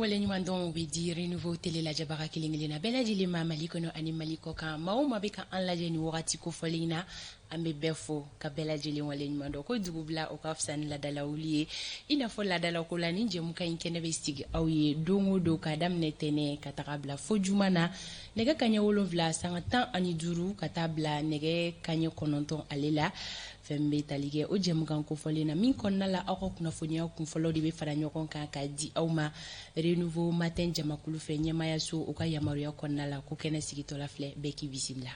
wala ɲuman dɔn bɛ di renouveau télé lajɛbaga kelen-kelen na bɛɛ lajɛlen ma Mali kɔnɔ ani Mali kɔ kan maa o maa bɛ ka an lajɛ ni wagati kofɔlen na an bɛ bɛɛ fo ka bɛɛ lajɛlen wale ɲuman dɔn ko dugu bila o ka fisa ni ladala wuli ye i n'a fɔ ladala ko la ni jɛmukan in kɛnɛ bɛ sigi aw ye don o don ka daminɛ tɛnɛ ka taga bila fo juma na nɛgɛ kaɲɛ 7 sanga 15 ka taa bila nɛgɛ kaɲɛ 9 ale la fɛn bɛ tali kɛ o jɛmukan kofɔlen na min kɔnɔna la aw ka kunnafoniya kunfɔlɔ de bɛ fara ɲɔgɔn kan ka di aw ma renouveau matin jamakulu fɛ ɲɛmayaso o ka yamaruya kɔnɔna la ko kɛnɛ sigitɔla filɛ bɛɛ k'i bisimila.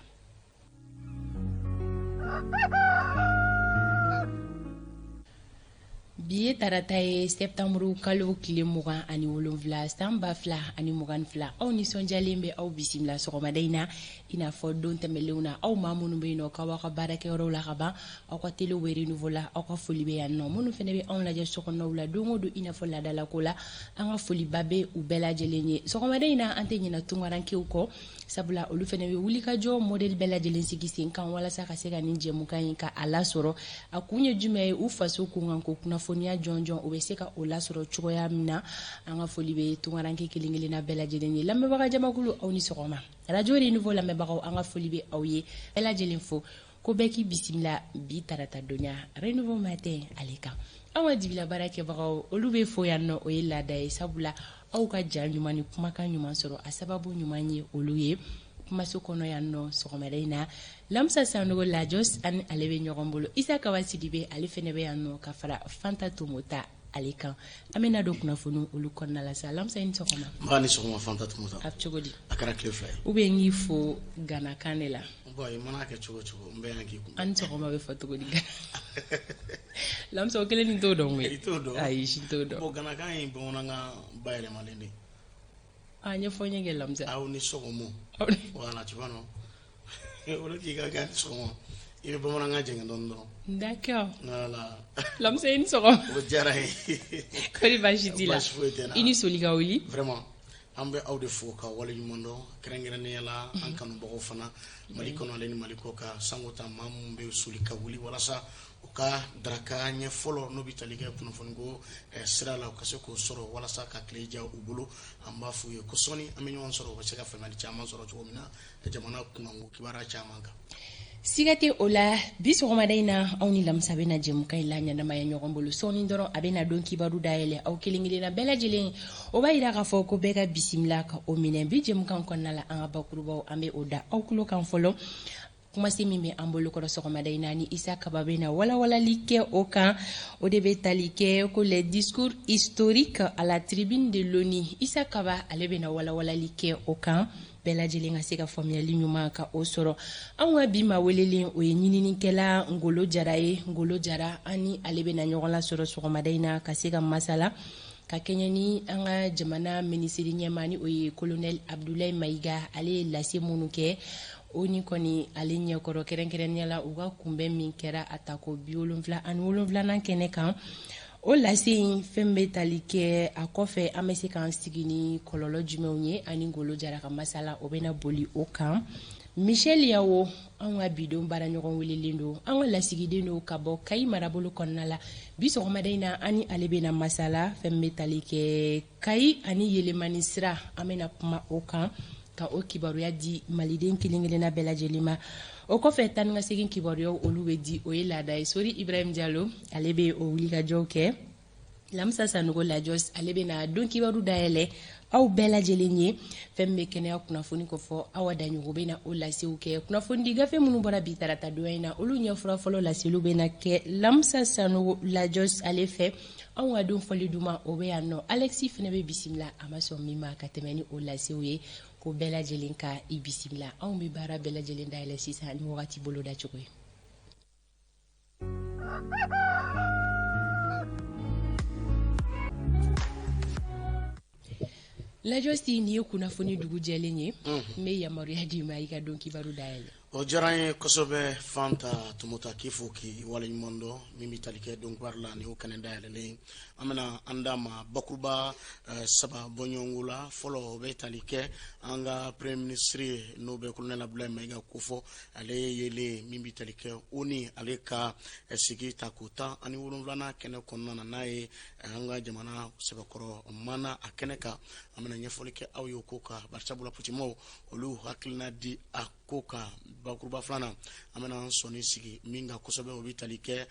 Bi ye tarata ye septembre kalo tile 27 san 2022 aw nisɔndiyalen bɛ aw bisimila sɔgɔmada in na i n'a fɔ don tɛmɛlenw na aw maa minnu bɛ yen nɔ k'aw ka baarakɛyɔrɔw la ka ban aw ka télé wele renouveau la aw ka foli bɛ yan nɔ minnu fana bɛ anw lajɛ sokɔnɔw la don o don i n'a fɔ ladala ko la an ka foliba bɛ u bɛɛ lajɛlen ye sɔgɔmada in na an tɛ ɲinɛ tungarankew kɔ sabula olu fana bɛ wulikajɔ modèle bɛɛ lajɛlen sigi sen kan walasa ka se ka nin jɛmukan in ka a lasɔrɔ a kun ye jumɛn ye u faso kunkan ko kunnafoniya jɔnjɔn o bɛ se ka o lasɔrɔ cogoya min na an ka foli bɛ tungaranke kelen-kelen na bɛɛ lajɛlen ye lamɛnbaga jamakulu aw ni sɔgɔma radio renouveau lamɛnbagaw an ka foli bɛ aw ye bɛɛ lajɛlen fo ko bɛɛ k'i bisimila bi tarata donya renouveau matin ale kan aw ka dibila baara kɛbagaw olu bɛ fo yan nɔ o ye laada ye sabula aw ka ja ɲuman ni kumakan ɲuman sɔrɔ a sababu ɲuman ye olu ye kumaso kɔnɔ yan nɔ sɔgɔmada in na Lamsa Sanogo Lajos ani ale bɛ ɲɔgɔn bolo Isa Kawasidi bɛ ale fɛnɛ bɛ yan nɔ ka fara Fanta Tomota ale kan an bɛna don kunnafoni olu kɔnɔna la sa Lamsa ni sɔgɔma mbaa ni sɔgɔma Fanta Tomota a cogo di a kɛra tile fila ye ou bien ngi fo Gana kan de la bon i mana kɛ cogo cogo n bɛ yan k'i kun an sɔgɔma bɛ fɔ cogo di Lamsa o kelen ni t'o dɔn i t'o dɔn ayi si t'o dɔn bon Gana kan in bamanankan bayɛlɛmalen de a ɲɛfɔ ɲɛ kɛ Lamsa aw ni sɔgɔma voilà tu vois non o de k'i ka kɛ sɔgɔma i bɛ bamanankan jɛngɛ dɔɔni dɔrɔn d'accord voilà Lamsa i ni sɔgɔma o diyara n ye kɔri baasi t'i la baasi foyi tɛ n na i ni soli ka wuli vraiment an bɛ aw de fo ka wale ɲuman dɔn kɛrɛnkɛrɛnnenya la an kanubagaw fana Mali kɔnɔ ale ni Mali kɔ kan sango ta maa minnu bɛ soli ka wuli walasa u ka daraka ɲɛ fɔlɔ n'o bɛ tali kɛ kunnafoniko sira la u ka se k'o sɔrɔ walasa ka tile diya u bolo an b'a f'u ye ko sɔni an bɛ ɲɔgɔn sɔrɔ u bɛ se ka faamuyali caman sɔrɔ cogo min na jamana kunkanko kibaruya caman kan. Siga tɛ o la bi sɔgɔmada in na aw ni Lamsa bɛna jɛmukan in la ɲɛnamaya ɲɔgɔn bolo sɔɔni dɔrɔn a bɛna don kibaru dayɛlɛ aw kelen-kelen na bɛɛ lajɛlen o b'a yira k'a fɔ ko bɛɛ ka bisimila ka o minɛ bi jɛmukan kɔnɔna la an ka bakurubaw an bɛ o da aw tulo kan fɔlɔ kumasi min bɛ an bolo kɔrɔ sɔgɔmada in na ni Isa Kaba bɛ na walawalali kɛ o kan o de bɛ tali kɛ ko les discours historiques à la tribune de l'ONU Isa Kaba ale bɛ na walawalali kɛ o kan bɛɛ lajɛlen ka se ka faamuyali ɲuman ka o sɔrɔ anw ka bi ma welelen o ye ɲininikɛla Ngolo Jara ye Ngolo Jara ani ale bɛ na ɲɔgɔn la sɔrɔ sɔgɔmada in na ka se ka masala ka kɛɲɛ ni an ka jamana minisiri ɲɛmaa ni o ye colonel Abdoulaye Mayiga ale ye lase minnu kɛ o ni kɔni ale ɲɛkɔrɔ kɛrɛnkɛrɛnnenya la u ka kunbɛn min kɛra a ta ko 77nan kɛnɛ kan o lase in fɛn bɛ tali kɛ a kɔfɛ an bɛ se k'an sigi ni kɔlɔlɔ jumɛnw ye ani Ngolo Jara ka masala o bɛna boli o kan Michel Yawo an ka bidon baara ɲɔgɔn welelen don an ka lasigiden don ka bɔ Kayi marabolo kɔnɔna la bi sɔgɔmada in na ani ale bɛna masala fɛn bɛ tali kɛ Kayi ani Yelemani sira an bɛna kuma o kan ka o kibaruya di maliden kelen-kelen na bɛɛ lajɛlen ma o kɔfɛ tan ka segin kibaruyaw olu bɛ di o ye laada ye Sori Ibrahim Diallo ale bɛ o wulikajɔw kɛ Lamsa Sanogo Lajos ale bɛ na don kibaru dayɛlɛ aw bɛɛ lajɛlen ye fɛn bɛ kɛnɛya kunnafoni kɔ fɔ aw daɲugu bɛ na o lasew kɛ kunnafoni di gafe minnu bɔra bi tarata donya in na olu ɲɛfura fɔlɔ laseliw bɛ na kɛ Lamsa Sanogo Lajos ale fɛ anw ka don fɔli duma o bɛ yan nɔ Alexis fana bɛ bisimila a ma sɔn min ma ka tɛmɛ ni o lasew ye ko bɛɛ lajɛlen ka i bisimila anw bɛ baara bɛɛ lajɛlen dayɛlɛ sisan ni wagati bolo da cogo ye. Lajosi ni ye kunnafoni dugu jɛlen ye n bɛ yamaruya di ma i ka don kibaru dayɛlɛ. o jaraye kosobe fanta tumuta kifo ki wala mondo mimi talike donc warla ni o kanenda le amana andama bakuba saba bonyongula folo be talike anga premier ministre no be kulnela blema ga kufo ale yele mimi talike oni aleka sigi takuta ani wulunlana kene konna nae anga jamana saba koro mana akeneka amana nyefolike aw yokoka barsabula putimo olu hakilna di akoka bakuba flana amana soni sigi minga kosobe obitali ke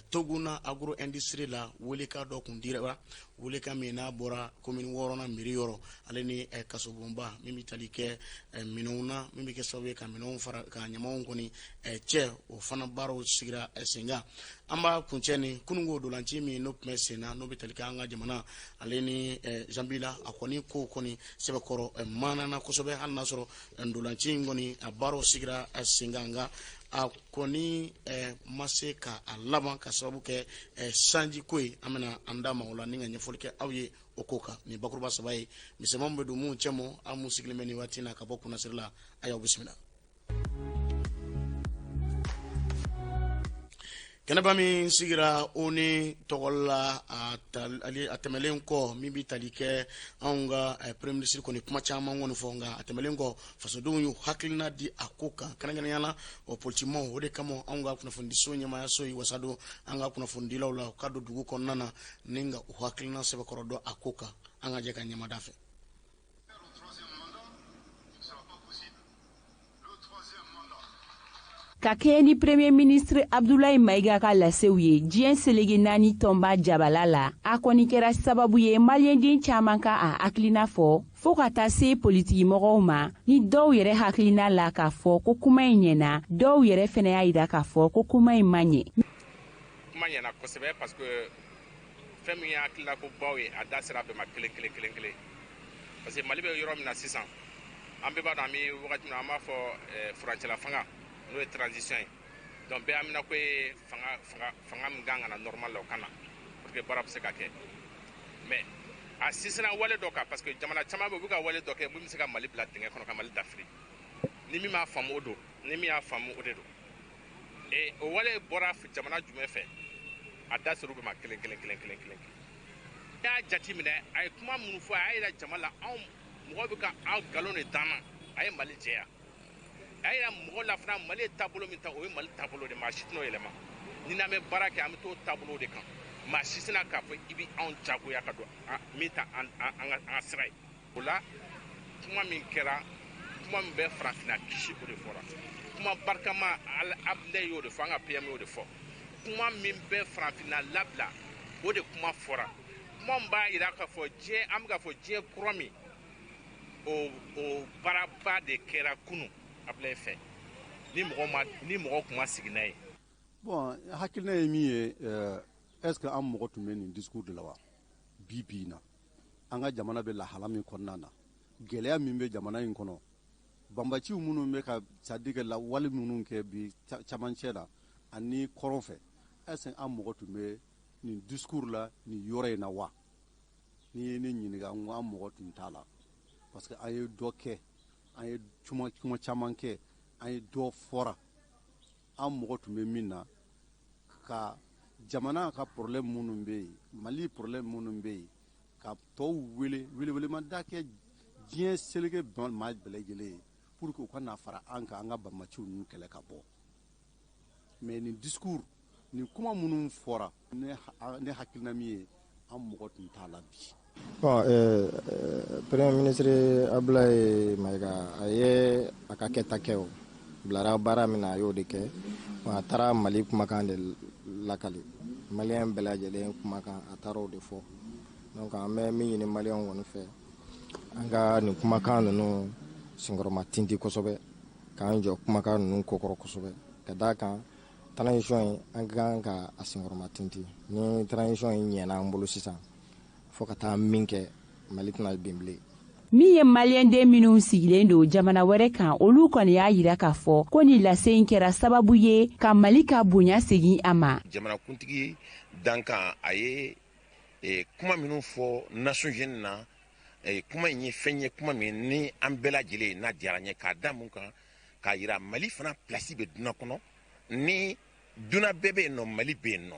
toguna agro industrie la woleka do kundira woleka mena bora commune worona miri yoro aleni kasobomba mimi talike minona mimi ke sobe ka minon fara ka nyamon koni che o fana baro sigira senga amba kuncheni kunungo dolanchi mi no mesena no bitalika anga jamana aleni jambila akoni ko koni sebe koro mana na kosobe hanna soro dolanchi ngoni abaro sigira singanga akoni maseka alaba ka sababu ke sanji koi amena andama wala ninga nyefolike awye okoka ni bakuruba sabai misemambe du mu chemo amu siglemeni watina kaboku nasirla ayo bismillah. Kenaba mi sigira oni togola atemelen ko mibi talike anga premier ministre ko ni kuma chama ngoni fonga atemelen ko fasodu yu haklina di akoka kananga yana o politimo ode kamo anga kuna fundiso nyama yaso yi wasado anga kuna fundila ula kado dugu ko nana ninga o haklina sebe korodo akoka anga je kanyama dafe. Ka kɛ ni premier ministre Abdoulaye Maiga ka lasew ye diɲɛ selege naani tɔnba jabala la a kɔni kɛra sababu ye maliyɛnden caman ka a hakilina fɔ fo ka taa se politiki mɔgɔw ma ni dɔw yɛrɛ hakilina la k'a fɔ ko kuma in ɲɛna dɔw yɛrɛ fɛnɛ y'a yira k'a fɔ ko kuma in man ɲɛ. Kuma ɲɛna kosɛbɛ parce que fɛn min ye hakilila ko baw ye a da sera bɛɛ ma kelen parce que Mali bɛ yɔrɔ min na sisan an bɛɛ b'a dɔn an bɛ wagati min na an b'a fɔ furancɛla fanga n'o ye transition ye donc bɛɛ amina ko ye fanga min kan ka na normal la o kana pour que baara bɛ se ka kɛ mais a sisina wale dɔ kan parce que jamana caman bɛ u bɛ ka wale dɔ kɛ mun bɛ se ka Mali bila dingɛ kɔnɔ ka Mali dafiri ni min m'a faamu o don ni min y'a faamu o de don et o wale bɔra jamana jumɛn fɛ a da sera u bɛɛ ma kelen y'a jati minɛ a ye kuma minnu fɔ a y'a yira jama la anw mɔgɔw bɛ ka aw nkalon de d'an ma a ye Mali jɛya a y'a mɔgɔ la fana Mali taabolo min ta o ye Mali taabolo de maa si tɛn'o yɛlɛma ni n'an bɛ baara kɛ an bɛ t'o taabolo de kan maa si tɛna k'a fɔ i bɛ anw jagoya ka don min ta an ka sira ye o la kuma min kɛra kuma min bɛ farafinna kisi o de fɔra kuma barikama Abdoulaye y'o de fɔ an ka PM y'o de fɔ kuma min bɛ farafinna labila o de kuma fɔra kuma min b'a yira k'a fɔ an bɛ ka fɔ diɲɛ kura min o baaraba de kɛra kunun Abdoulaye fɛ ni mɔgɔ kuma sigi n'a ye. Bon hakilina ye min ye est ce que an mɔgɔ tun bɛ nin discours de la wa bi in na an ka jamana bɛ lahala min kɔnɔna na gɛlɛya min bɛ jamana in kɔnɔ banbaciw minnu bɛ ka c'est-à-dire que lawale minnu kɛ bi camancɛ la ani kɔrɔn fɛ est ce que an mɔgɔ tun bɛ nin discours la nin yɔrɔ in na wa ni ye ne ɲininka an mɔgɔ tun t'a la parce que an ye dɔ kɛ an ye kuma caman kɛ an ye dɔ fɔra an mɔgɔ tun bɛ min na ka jamana ka problème minnu bɛ yen Mali problème minnu bɛ yen ka tɔw welewelemada kɛ diɲɛ seleke maa bɛɛ lajɛlen ye pour que u ka na fara an kan an ka banbaciw ninnu kɛlɛ ka bɔ mais nin discours nin kuma minnu fɔra ne hakilina min ye an mɔgɔ tun t'a la bi. Bon, Premier ministre Abdoulaye Maiga a ye a ka kɛta kɛ o bilara baara min na a y'o de kɛ a taara Mali kumakan de lakali maliyɛn bɛɛ lajɛlen kumakan a taara o de fɔ donc an bɛ min ɲini maliyɛnw kɔni fɛ an ka nin kumakan ninnu senkɔrɔma tinti kosɛbɛ k'an jɔ kumakan ninnu kokɔrɔ kosɛbɛ ka d'a kan transition in an kan ka a senkɔrɔma tinti ni transition in ɲɛna an bolo sisan fo ka taa min kɛ Mali tɛna bin bilen. Min ye maliyɛnden minnu sigilen don jamana wɛrɛ kan olu kɔni y'a yira k'a fɔ ko ni lase in kɛra sababu ye ka Mali ka bonya segin a ma. Jamanakuntigi dankan a ye kuma minnu fɔ Nations Unies na kuma in ye fɛn ye kuma min ni an bɛɛ lajɛlen n'a diyara n ye k'a da mun kan k'a yira Mali fana place bɛ dunan kɔnɔ ni dunan bɛɛ bɛ yen nɔ Mali bɛ yen nɔ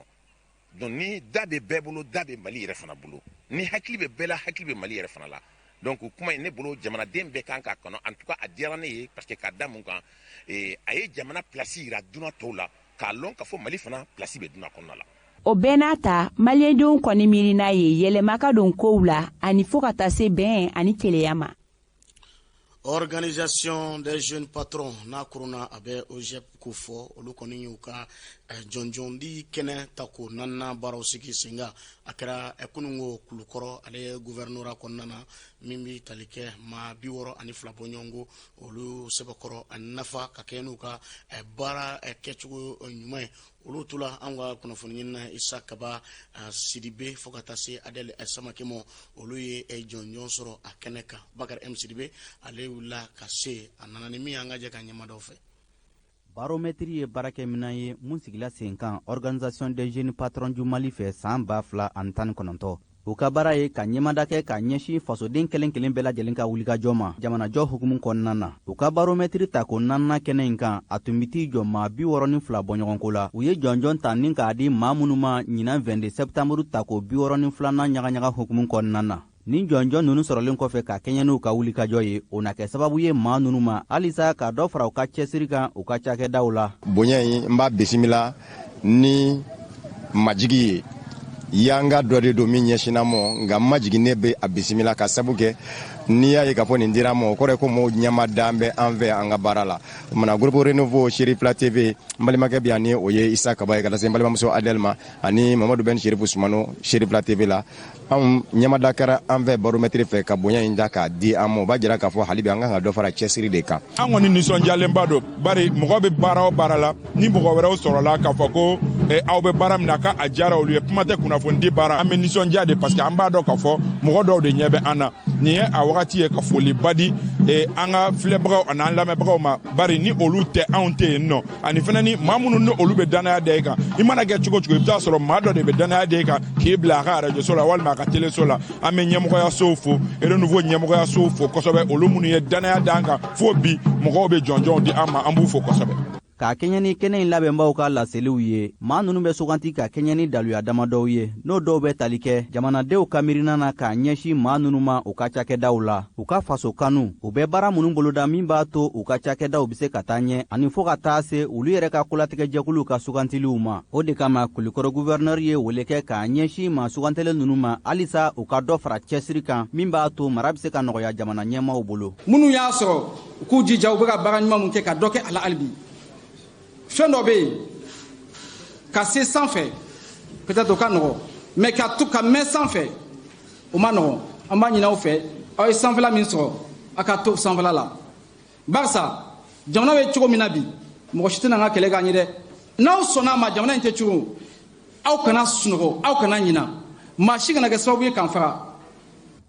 donc ni da bɛ bɛɛ bolo da bɛ Mali yɛrɛ fana bolo ni hakili bɛ bɛɛ la hakili bɛ Mali yɛrɛ fana la donc kuma in ne bolo jamanaden bɛɛ kan k'a kɔnɔ en tout cas a diyara ne ye parce que k'a da mun kan a ye jamana place yira dunan tɔw la k'a lɔn k'a fɔ Mali fana place bɛ dunan kɔnɔna la. O bɛɛ n'a ta maliyɛndenw kɔni miiri n'a ye yɛlɛma ka don kow la ani fo ka taa se bɛn ani keleya ma. Organisation des jeunes patrons n'a corona avec OGEP ko fɔ olu kɔni y'u ka jɔnjɔndi kɛnɛ ta ko nana baaraw sigi senga a kɛra kunungo kulukɔrɔ ale ye gouverneur kɔnɔna na min bi tali kɛ maa 62 bɔ ɲɔgɔn ko olu sɛbɛkɔrɔ a nafa ka kɛ n'u ka baara kɛcogo ɲuman ye olu tula an ka kunnafoni ɲini na Isa Kaba Sidibe fo ka taa se Adel Samake ma olu ye jɔnjɔn sɔrɔ a kɛnɛ kan Bakari M Sidibe ale wula ka se a nana ni min an ka jɛ ka ɲɛmadaw fɛ. Baromètre ye baarakɛminɛn ye mun sigila sen kan Organisation des jeunes patrons du Mali fɛ san 2019. U ka baara ye ka ɲɛmada kɛ ka ɲɛsin fasoden kelen kelen bɛɛ lajɛlen ka wulikajɔ ma jamanajɔ hukumu kɔnɔna na. U ka baromètre ta ko 4nan kɛnɛ in kan a tun bi t'i jɔ maa 62 bɔ ɲɔgɔn ko la. U ye jɔnjɔn ta ni k'a di maa minnu ma ɲinan 22 septembre ta ko 62nan ɲagaɲaga hukumu kɔnɔna na. Ni jɔnjɔn ninnu sɔrɔlen kɔfɛ ka kɛɲɛ n'u ka wulikajɔ ye o na kɛ sababu ye maa ninnu ma halisa ka dɔ fara u ka cɛsiri kan u ka cakɛdaw la. Bonya in n b'a bisimila ni majigi ye yanga dɔ de don min ɲɛsinna mɔ nka majigi ne bɛ a bisimila ka sabu kɛ n'i y'a ye k'a fɔ nin dira mɔ o kɔrɔ ye ko mɔgɔw ɲɛmadan bɛ an fɛ an ka baara la o mana groupe renouveau Sherifla TV n balimakɛ bɛ yan ni o ye Isa Kaba ye ka taa se n balimamuso Adel ma ani Mamadu Ben Sherifu Sumano Sherifla TV la anw ɲɛmada kɛra an fɛ baromètre fɛ ka bonya in da k'a di an ma o b'a jira k'a fɔ hali bi an kan ka dɔ fara cɛsiri de kan. An kɔni nisɔndiyalenba don bari mɔgɔ bɛ baara o baara la ni mɔgɔ wɛrɛw sɔrɔla k'a fɔ ko aw bɛ baara min na k'a diyara olu ye kuma tɛ kunnafoni di baara an bɛ nisɔndiya de parce que an b'a dɔn k'a fɔ mɔgɔ dɔw de ɲɛ bɛ an na nin ye a wagati ye ka foliba di an ka filɛbagaw ani an lamɛnbagaw ma bari ni olu tɛ anw tɛ yen nɔ ani fana ni maa minnu ni olu bɛ danaya da i kan i mana kɛ cogo cogo i bɛ taa sɔrɔ maa dɔ de bɛ danaya da i kan k'i bila a ka arajoso la walima a ka teleso la an bɛ ɲɛmɔgɔyasow fo renouveau ɲɛmɔgɔyasow fo kosɛbɛ olu minnu ye danaya da an kan fo bi mɔgɔw bɛ jɔnjɔnw di an ma an b'u fo kosɛbɛ. Ka kɛɲɛ ni kɛnɛ in labɛnbaw ka laseliw ye maa ninnu bɛ suganti ka kɛɲɛ ni daluya damadɔw ye n'o dɔw bɛ tali kɛ jamanadenw ka miirina na k'a ɲɛsin maa ninnu ma u ka cakɛdaw la u ka faso kanu u bɛ baara minnu boloda min b'a to u ka cakɛdaw bɛ se ka taa ɲɛ ani fo ka taa se olu yɛrɛ ka kolatigɛjɛkuluw ka sugantiliw ma o de kama kulikɔrɔ gouverneur ye wele kɛ k'a ɲɛsin maa sugantelen ninnu ma halisa u ka dɔ fara cɛsiri kan min b'a to mara bɛ se ka nɔgɔya jamana ɲɛmaaw bolo. Minnu y'a sɔrɔ k'u jija u bɛ ka baara ɲuman mun kɛ ka dɔ kɛ a la hali bi fɛn dɔ bɛ yen ka se sanfɛ peut-être o ka nɔgɔ mais ka mɛn sanfɛ o ma nɔgɔ an b'a ɲini aw fɛ aw ye sanfɛla min sɔrɔ a ka to sanfɛla la barisa jamana bɛ cogo min na bi mɔgɔ si tɛna an ka kɛlɛ k'an ye dɛ n'aw sɔnna a ma jamana in tɛ cogo aw kana sunɔgɔ aw kana ɲina maa si kana kɛ sababu ye k'an faga.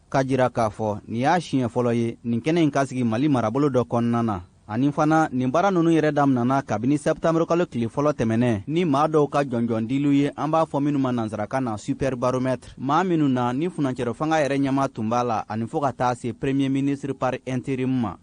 Ka jira k'a fɔ nin y'a siɲɛ fɔlɔ ye nin kɛnɛ in ka sigi Mali marabolo dɔ kɔnɔna na ani fana nin baara ninnu yɛrɛ daminɛna kabini septembre kalo tile fɔlɔ tɛmɛnɛ ni maa dɔw ka jɔnjɔndiliw ye an b'a fɔ minnu ma nansarakan na super baromètre maa minnu na ni funancɛrɛ fanga yɛrɛ ɲɛma tun b'a la ani fo ka taa se premier ministre par intérim ma.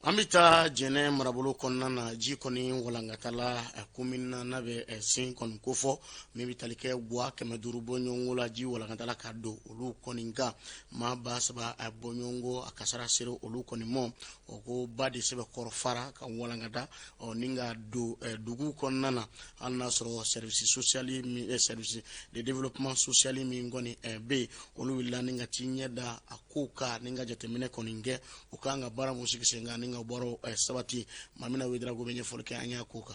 An bɛ taa jɛnɛ marabolo kɔnɔna na ji kɔni walankatala commune na n'a bɛ sen kɔni ko fɔ min bɛ tali kɛ Buwa 500 bɔ ɲɔgɔn la ji walankatala ka don olu kɔni kan maa 3000 bɔ ɲɔgɔn a kasara sera olu kɔni mɔ o ko ba de sɛbɛ kɔrɔ fara ka walankata ni ka don dugu kɔnɔna na hali n'a sɔrɔ service social min service de développement social min kɔni bɛ yen olu wulila ni ka ci ɲɛ da a ko ka ni ka jateminɛ kɔni kɛ u kan ka baara mun sigi sen kan ni nga boro sabati mamina wedra go benye folke anya koka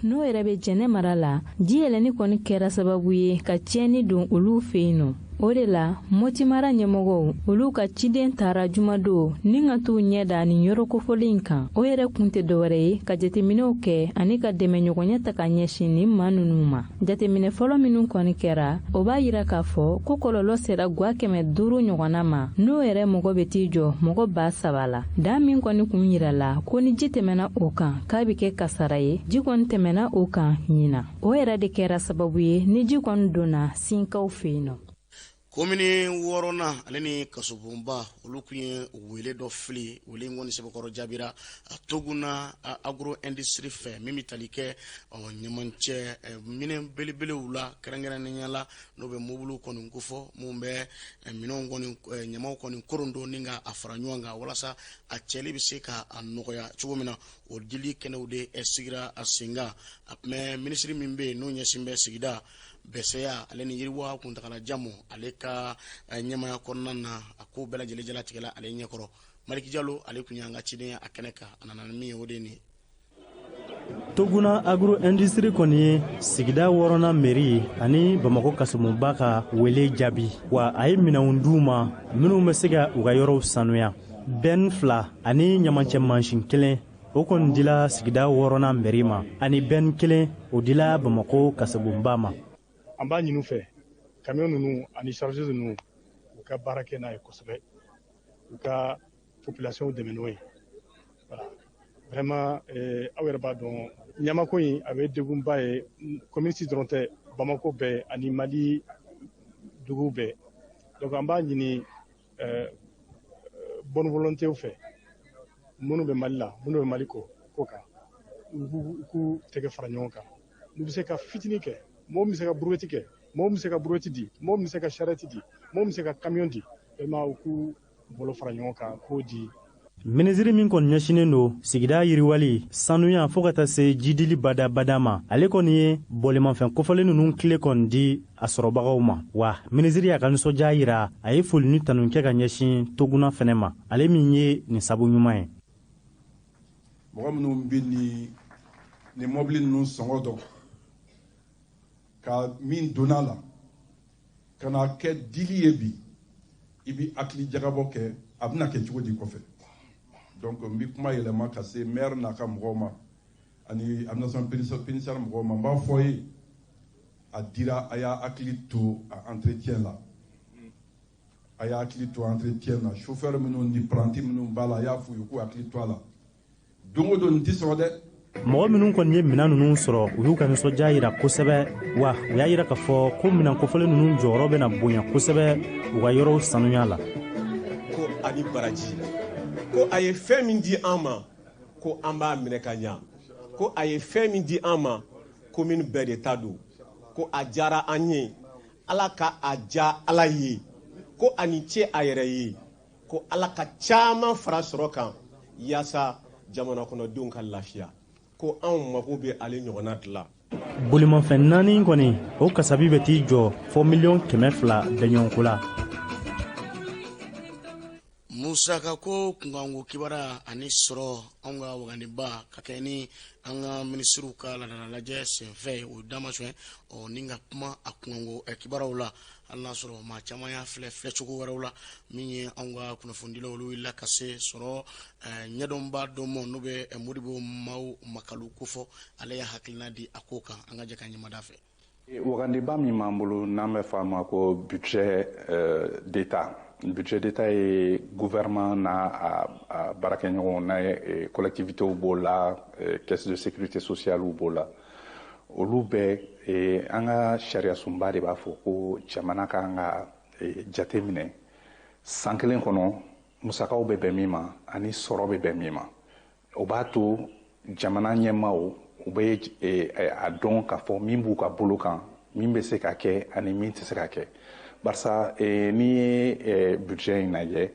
no yɛrɛ bɛ jɛnɛ mara la ji yɛlɛni kɔni kɛra sababu ye ka tiɲɛni don olu fɛ yen nɔ o de la Moti mara ɲɛmɔgɔw olu ka ciden taara jumadon ni ka t'u ɲɛ da ni yɔrɔ kofɔlen kan o yɛrɛ kun tɛ dɔwɛrɛ ye ka jateminɛw kɛ ani ka dɛmɛɲɔgɔnya ta ka ɲɛsin ni maa ninnu ma jateminɛ fɔlɔ minnu kɔni kɛra o b'a yira k'a fɔ ko kɔlɔlɔ sera Guwa 500 ɲɔgɔnna ma n'o yɛrɛ mɔgɔ bɛ t'i jɔ mɔgɔ 3,000 la da min kɔni kun yirala ko ni ji tɛmɛna o kan k'a bɛ kɛ kasara ye ji kɔni tɛmɛna o kan ɲina o yɛrɛ de kɛra sababu ye ni ji kɔni donna Sinkaw fɛ yen nɔ. komini worona ale ni kasobomba olu kun ye wele dɔ fili wele ngoni sebekɔrɔ jabira toguna agro industry fɛ min bɛ tali kɛ ɲamancɛ minɛn belebelew la kɛrɛnkɛrɛnnenya la n'o bɛ mobulu kɔni kofɔ mun bɛ minɛnw kɔni ɲamaw kɔni korondo ni ka a fara ɲɔgɔn kan walasa a cɛli bɛ se ka a nɔgɔya cogo min na o dili kɛnɛw de sigira a sen kan mais minisiri min bɛ yen n'o ɲɛsin bɛ sigida Beseya ale ni yiriwa kuntagala jamu ale ka ɲɛmaya kɔnɔna na a ko bɛɛ lajɛlen jalatigɛla ale ɲɛkɔrɔ Maliki Jalo ale kun y'an ka ciden a kɛnɛ kan a nana ni min ye o de ni Toguna agro industry kɔni ye sigida wɔɔrɔnan mairie ani Bamako kasomunba ka wele jaabi wa a ye minɛnw d'u ma minnu bɛ se ka u ka yɔrɔw sanuya ben 2 ani ɲamancɛ mansin 1 o kɔni dila sigida wɔɔrɔnan mairie ma ani ben 1 o dila Bamako kasomunba ma. An b'a ɲini u fɛ camion ninnu ani charge ninnu u ka baara kɛ n'a ye kosɛbɛ u ka population dɛmɛ n'o ye voilà vraiment aw yɛrɛ b'a dɔn ɲamako in a bɛ degunba ye community dɔrɔn tɛ Bamako bɛɛ ani Mali dugu bɛɛ donc an b'a ɲini bonne volonté fɛ minnu bɛ Mali la minnu bɛ Mali ko kan u k'u tɛgɛ fara ɲɔgɔn kan n'u bɛ se ka fitinin kɛ mɔgɔ min bɛ se ka brouette kɛ mɔgɔ min bɛ se ka brouette di mɔgɔ min bɛ se ka charrette di mɔgɔ min bɛ se ka camion di vraiment u k'u bolo fara ɲɔgɔn kan k'o di. Minisiri min kɔni ɲɛsinen don sigida yiriwali sanuya fo ka taa se jidili badabada ma ale kɔni ye bɔlimafɛn kofɔlen ninnu tile kɔni di a sɔrɔbagaw ma wa minisiri y'a ka nisɔndiya yira a ye foli ni tanu kɛ ka ɲɛsin Toguna fɛnɛ ma ale min ye nin sabu ɲuman ye. Mɔgɔ minnu bɛ ni mɔbili ninnu sɔngɔ dɔn ka min donna la ka na kɛ dili ye bi i bɛ hakili jagabɔ kɛ a bɛna kɛ cogo di kɔfɛ donc n bɛ kuma yɛlɛma ka se maire n'a ka mɔgɔw ma ani administration pénitentiaire mɔgɔw ma n b'a fɔ ye a dira a y'a hakili to a entretien la a y'a hakili to entretien na chauffeur minnu ni apprenti minnu b'a la a y'a f'u ye k'u hakili to a la don o don nin tɛ sɔrɔ dɛ. Mɔgɔ minnu kɔni ye minɛn ninnu sɔrɔ u y'u ka nisɔndiya yira kosɛbɛ wa u y'a yira k'a fɔ ko minɛn kofɔlen ninnu jɔyɔrɔ bɛna bonya kosɛbɛ u ka yɔrɔw sanuya la. Ko ani baraji ko a ye fɛn min di an ma ko an b'a minɛ ka ɲa ko a ye fɛn min di an ma commune bɛɛ de ta don ko a diyara an ye Ala ka a diya Ala ye ko ani ce a yɛrɛ ye ko Ala ka caman fara sɔrɔ kan yaasa jamana kɔnɔdenw ka lafiya. Ko anw mako bɛ ale ɲɔgɔnna dilan. Bolimafɛn 4 kɔni o kasabi bɛ t'i jɔ fo $200,000 bɛɲɔgɔnko la. Musaka ko kungango kibara ani sɔrɔ an ka waganiba ka kɛ ni an ka minisiriw ka lajɛ senfɛ o damasɛn ni ka kuma a kungango kibaraw la hali n'a sɔrɔ maa caman y'a filɛ cogo wɛrɛw la min ye an ka kunnafonidilaw olu wulila ka se sɔrɔ ɲɛdɔnba dɔ ma n'o bɛ Modibo Maw Makalu kofɔ ale y'a hakilina di a ko kan an ka jɛ ka ɲɛmada fɛ. Waganiba min b'an bolo n'an bɛ f'a ma ko budget d'État ye gouvernement n'a baarakɛɲɔgɔnw n'a ye collectivités b'o la caisse de sécurité sociale b'o la olu bɛɛ an ka sariya sunba de b'a fɔ ko jamana kan ka jate minɛ san kelen kɔnɔ musakaw bɛ bɛn min ma ani sɔrɔ bɛ bɛn min ma o b'a to jamana ɲɛmaaw u bɛ a dɔn k'a fɔ min b'u ka bolo kan min bɛ se ka kɛ ani min tɛ se ka kɛ barisa n'i ye budget in lajɛ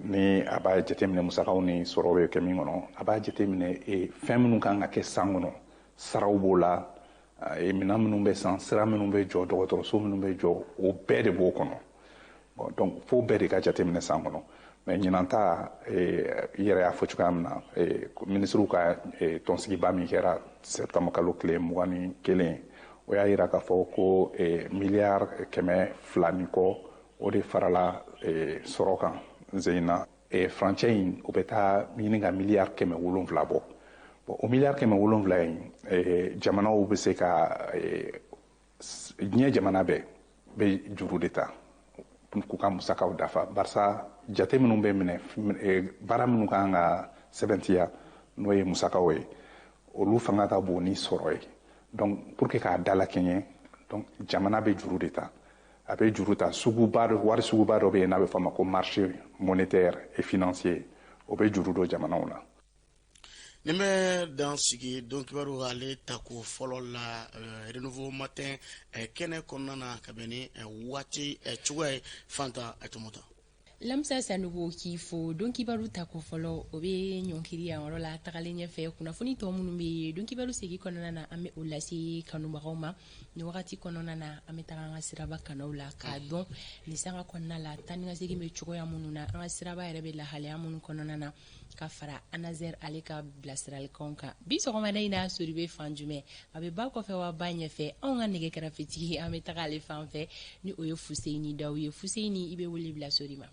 ni a b'a jateminɛ musakaw ni sɔrɔ bɛ kɛ min kɔnɔ a b'a jateminɛ fɛn minnu kan ka kɛ san kɔnɔ saraw b'o la minɛn minnu bɛ san sira minnu bɛ jɔ dɔgɔtɔrɔso minnu bɛ jɔ o bɛɛ de b'o kɔnɔ donc fo bɛɛ de ka jateminɛ san kɔnɔ mais ɲinan ta i yɛrɛ y'a fɔ cogoya min na minisiriw ka tɔnsigiba min kɛra septembre kalo tile 21 o y'a yira k'a fɔ ko miliyari 200 ni kɔ o de farala sɔrɔ kan zeyina furancɛ in o bɛ taa ɲini ka miliyari 700 bɔ o miliyari 700 in jamanaw bɛ se ka diɲɛ jamana bɛɛ bɛ juru de ta k'u ka musakaw dafa barisa jate minnu bɛ minɛ baara minnu kan ka sɛbɛntiya n'o ye musakaw ye olu fanga ka bon ni sɔrɔ ye donc pour que k'a dalakɛɲɛ donc jamana bɛ juru de ta a bɛ juru ta wari suguba dɔ bɛ yen n'a bɛ fɔ a ma ko marché monétaire et financier o bɛ juru don jamanaw na. Ni bɛ dan sigi don kibaru ale ta ko fɔlɔ la renouveau matin kɛnɛ kɔnɔna na ka bɛn ni waati cogoya ye Fanta Atumota. Lamsa Sanogo k'i fo don kibaru ta ko fɔlɔ o bɛ ɲɔnkiri yan yɔrɔ la tagalen ɲɛfɛ kunnafoni tɔ minnu bɛ yen don kibaru segi kɔnɔna na an bɛ o lase kanubagaw ma ni wagati kɔnɔna na an bɛ taga an ka siraba kanaw la k'a dɔn nin sanga kɔnɔna la tan ni ka segin bɛ cogoya minnu na an ka siraba yɛrɛ bɛ lahalaya minnu kɔnɔna na ka fara Anazer ale ka bilasiralikanw kan bi sɔgɔmada in na sori bɛ fan jumɛn a bɛ ba kɔfɛ wa ba ɲɛfɛ anw ka nɛgɛ kɛrɛfɛtigi an bɛ taga ale fan fɛ ni o ye Fuseyini Dawu ye Fuseyini i bɛ wele bila sori ma.